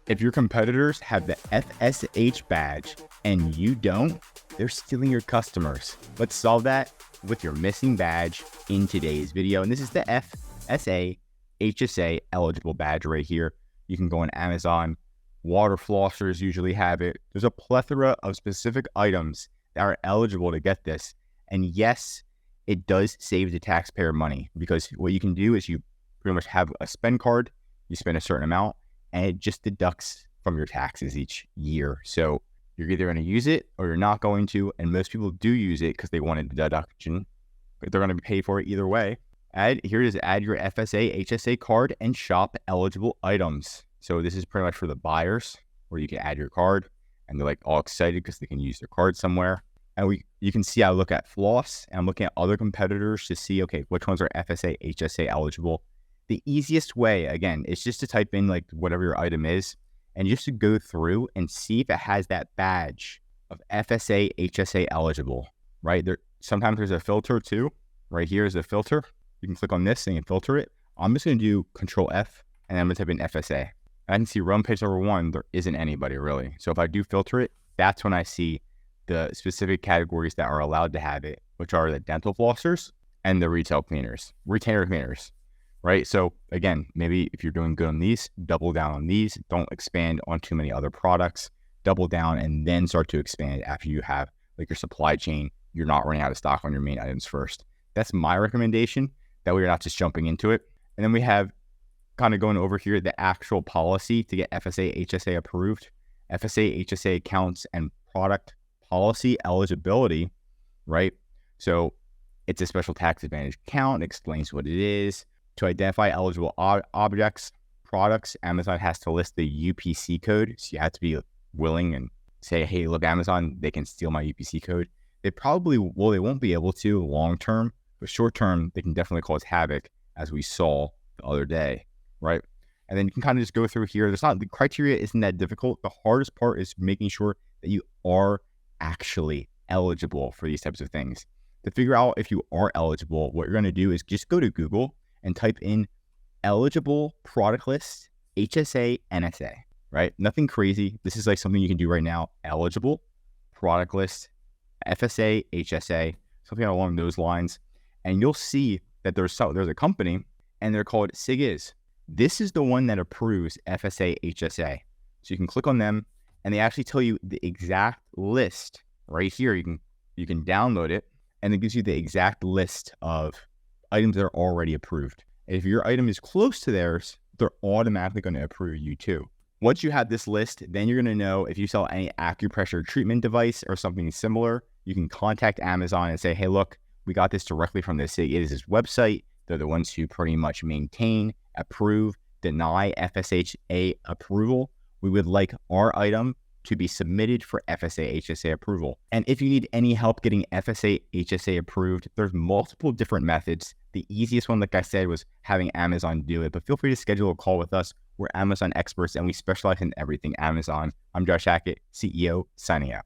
If your competitors have the FSH badge and you don't, they're stealing your customers. Let's solve that with your missing badge in today's video. And this is the FSA HSA eligible badge right here. You can go on Amazon. Water flossers usually have it. There's a plethora of specific items that are eligible to get this. And yes, it does save the taxpayer money, because what you can do is you pretty much have a spend card, you spend a certain amount, and it just deducts from your taxes each year. So you're either going to use it or you're not going to. And most people do use it because they want a deduction, but they're going to be paid for it either way. Here it is, add your FSA HSA card and shop eligible items. So this is pretty much for the buyers, where you can add your card and they're like all excited because they can use their card somewhere. And you can see I look at floss and I'm looking at other competitors to see, okay, which ones are FSA HSA eligible. The easiest way, again, is just to type in like whatever your item is and just to go through and see if it has that badge of FSA HSA eligible, right? Sometimes there's a filter too. Right here is a filter. You can click on this and you can filter it. I'm just going to do Control F and I'm going to type in FSA. I can see run page number 1, there isn't anybody really. So if I do filter it, that's when I see the specific categories that are allowed to have it, which are the dental flossers and the retainer cleaners. Right? So again, maybe if you're doing good on these, double down on these. Don't expand on too many other products. Double down and then start to expand after you have like your supply chain. You're not running out of stock on your main items first. That's my recommendation. That way you're not just jumping into it. And then we have kind of going over here, the actual policy to get FSA HSA approved. FSA HSA accounts and product policy eligibility, right? So it's a special tax advantage account. It explains what it is. To identify eligible objects, products, Amazon has to list the UPC code. So you have to be willing and say, hey, look, Amazon, they can steal my UPC code. They won't be able to long term, but short term, they can definitely cause havoc, as we saw the other day, right? And then you can kind of just go through here. The criteria isn't that difficult. The hardest part is making sure that you are actually eligible for these types of things. To figure out if you are eligible, what you're going to do is just go to Google and type in eligible product list, HSA, NSA, right? Nothing crazy. This is like something you can do right now. Eligible product list, FSA, HSA, something along those lines. And you'll see that there's a company and they're called SIGIS. This is the one that approves FSA, HSA. So you can click on them and they actually tell you the exact list right here. You can download it and it gives you the exact list of items that are already approved. And if your item is close to theirs, they're automatically going to approve you too. Once you have this list, then you're going to know if you sell any acupressure treatment device or something similar. You can contact Amazon and say, hey, look, we got this directly from the SIGIS website. They're the ones who pretty much maintain, approve, deny FSA approval. We would like our item to be submitted for FSA HSA approval. And if you need any help getting FSA HSA approved, there's multiple different methods. The easiest one, like I said, was having Amazon do it, but feel free to schedule a call with us. We're Amazon experts and we specialize in everything Amazon. I'm Josh Hackett, CEO, signing out.